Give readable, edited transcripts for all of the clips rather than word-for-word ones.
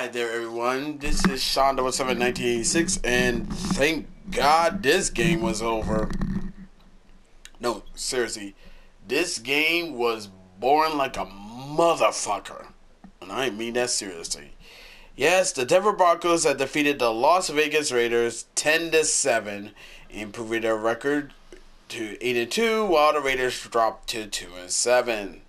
Hi there, everyone. This is Sean 07 1986, and thank God this game was over. No, seriously, this game was boring like a motherfucker. And I mean that seriously. Yes, the Denver Broncos had defeated the Las Vegas Raiders 10-7, improving their record to 8-2, while the Raiders dropped to 2-7.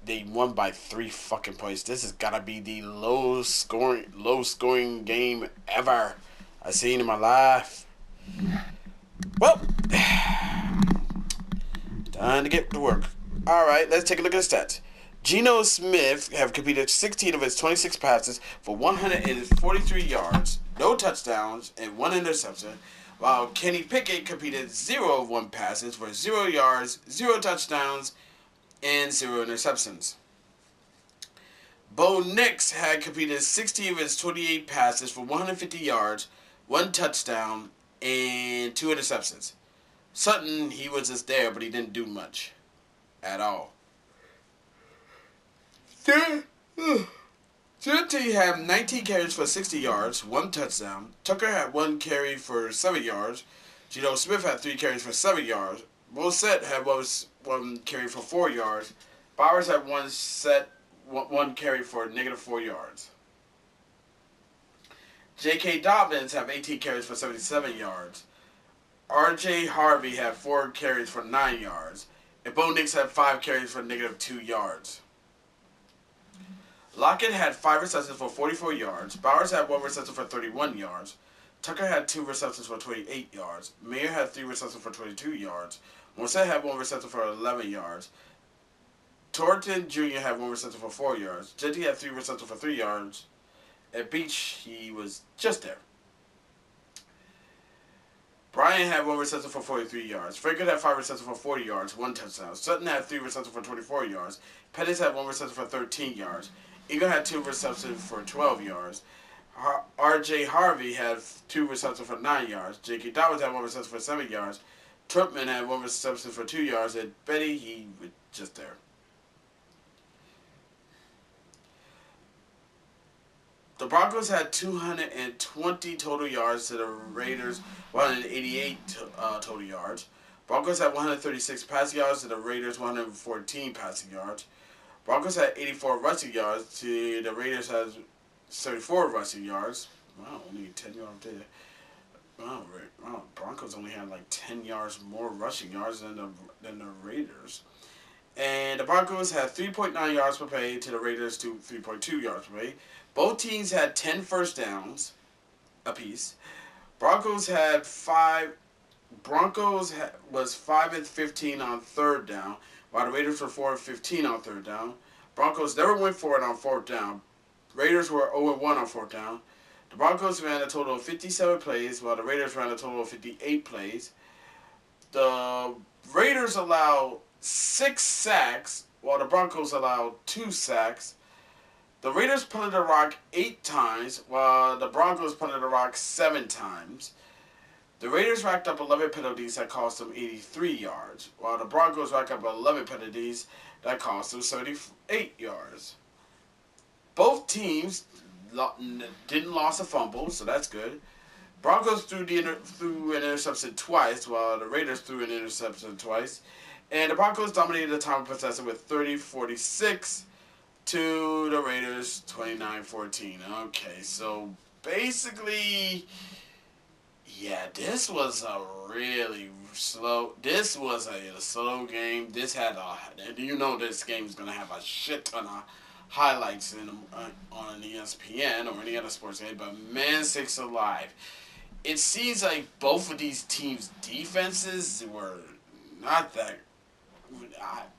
They won by 3 fucking points. This has gotta be the low scoring game ever I've seen in my life. Well, time to get to work. Alright, let's take a look at the stats. Geno Smith have completed 16 of his 26 passes for 143 yards, no touchdowns, and 1 interception, while Kenny Pickett completed 0 of 1 passes for 0 yards, 0 touchdowns, and 0 interceptions. Bo Nix had completed 60 of his 28 passes for 150 yards, 1 touchdown, and 2 interceptions. Sutton, he was just there, but he didn't do much at all. Trinity had 19 carries for 60 yards, 1 touchdown. Tucker had 1 carry for 7 yards. Geno Smith had 3 carries for 7 yards. Brissett had 1 carry for 4 yards. Bowers had 1 carry for -4 yards. J.K. Dobbins had 18 carries for 77 yards. R.J. Harvey had 4 carries for 9 yards. And Bo Nix had 5 carries for -2 yards. Lockett had 5 receptions for 44 yards. Bowers had 1 reception for 31 yards. Tucker had 2 receptions for 28 yards. Mayer had 3 receptions for 22 yards. Morset had 1 reception for 11 yards. Thornton Jr. had 1 reception for 4 yards. Jetty had 3 receptions for 3 yards. At Beach, he was just there. Bryan had 1 reception for 43 yards. Franklin had 5 receptions for 40 yards, 1 touchdown. Sutton had 3 receptions for 24 yards. Pettis had 1 reception for 13 yards. Eagle had 2 receptions for 12 yards. R.J. Harvey had 2 receptions for 9 yards. J.K. Dobbins had 1 reception for 7 yards. Trutman had 1 reception for 2 yards. And Betty, he was just there. The Broncos had 220 total yards to the Raiders 188 total yards. Broncos had 136 passing yards to the Raiders 114 passing yards. Broncos had 84 rushing yards to the Raiders had 74 rushing yards. Wow, only 10 yards there. Wow, Broncos only had like 10 yards more rushing yards than the Raiders. And the Broncos had 3.9 yards per play to the Raiders to 3.2 yards per play. Both teams had 10 first downs apiece. Broncos was 5 and 15 on 3rd down, while the Raiders were 4 and 15 on 3rd down. Broncos never went for it on 4th down. Raiders were 0 and 1 on 4th down. The Broncos ran a total of 57 plays, while the Raiders ran a total of 58 plays. The Raiders allowed 6 sacks, while the Broncos allowed 2 sacks. The Raiders punted the rock 8 times, while the Broncos punted the rock 7 times. The Raiders racked up 11 penalties that cost them 83 yards, while the Broncos racked up 11 penalties that cost them 78 yards. Both teams didn't lose a fumble, so that's good. Broncos threw an interception twice, while the Raiders threw an interception twice. And the Broncos dominated the time of possession with 30-46 to the Raiders 29-14. Okay, so basically, yeah, this was a slow game. This game is gonna have a shit ton of highlights on ESPN or any other sports game. But man, sakes alive, it seems like both of these teams' defenses were not that.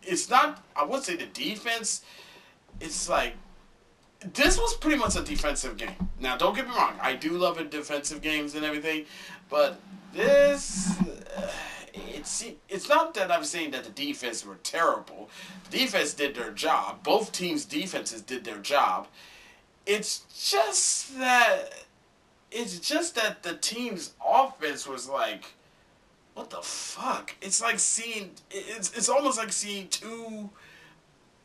It's not. I would say the defense. It's like, this was pretty much a defensive game. Now, don't get me wrong. I do love defensive games and everything. But this, it's not that I'm saying that the defense were terrible. The defense did their job. Both teams' defenses did their job. It's just that the team's offense was like, what the fuck? It's like it's almost like seeing two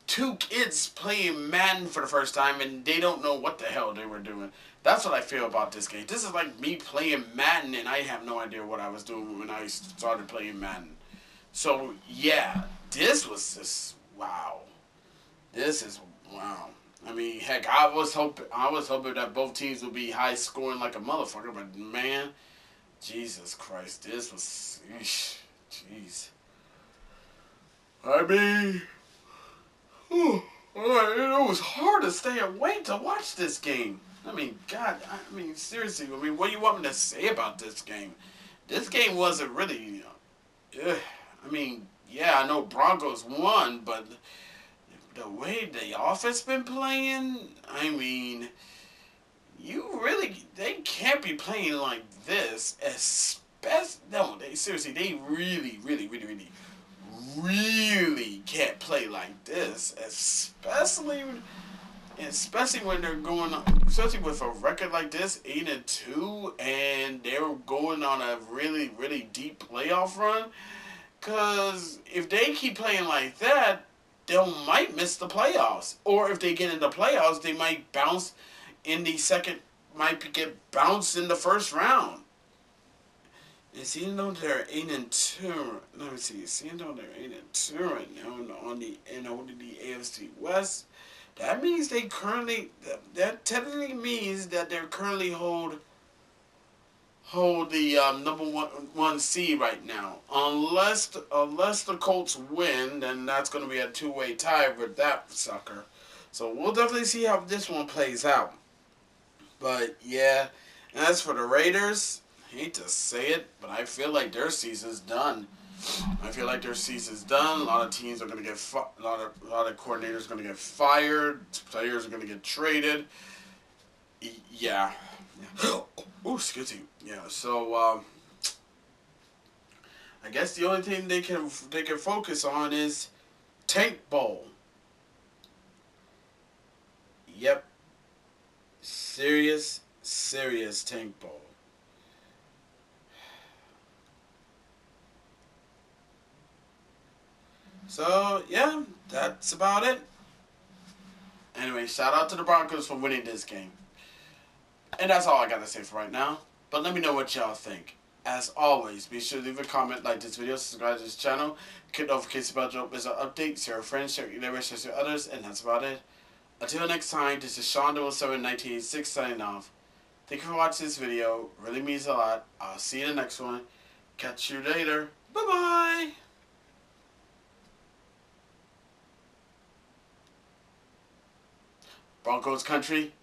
two kids playing Madden for the first time and they don't know what the hell they were doing. That's what I feel about this game. This is like me playing Madden and I have no idea what I was doing when I started playing Madden. So yeah, this was just wow. This is wow. I mean, heck, I was hoping that both teams would be high scoring like a motherfucker, but man, Jesus Christ, this was, jeez. I mean, it was hard to stay awake to watch this game. I mean, God, I mean, seriously, I mean, what do you want me to say about this game? This game wasn't really, I mean, yeah, I know Broncos won, but the way the offense been playing, I mean, they can't be playing like this, no, they seriously, they really can't play like this, especially when they're going on, especially with a record like this, 8-2, and they're going on a really deep playoff run. Cause if they keep playing like that, they might miss the playoffs, or if they get in the playoffs, they might bounce in the second, might get bounced in the first round. And seeing though they're 8-2, let me see. Seeing though they're 8-2 right now on the AFC West, that means that technically means that they're currently hold the number one seed right now. Unless the Colts win, then that's going to be a two-way tie with that sucker. So we'll definitely see how this one plays out. But yeah, and as for the Raiders, I hate to say it, but I feel like their season's done. I feel like their season's done. A lot of teams are going to get a lot of coordinators are going to get fired. Players are going to get traded. Yeah. Oh, excuse me. Yeah. So I guess the only thing they can focus on is Tank Bowl. Yep. Serious Tank Bowl. So, yeah, that's about it. Anyway, shout out to the Broncos for winning this game. And that's all I got to say for right now. But let me know what y'all think. As always, be sure to leave a comment, like this video, subscribe to this channel, get notifications about your updates, share with friends, share your neighbors, share with others, and that's about it. Until next time, this is Sean 1986 signing off. Thank you for watching this video. Really means a lot. I'll see you in the next one. Catch you later. Bye-bye. Broncos country.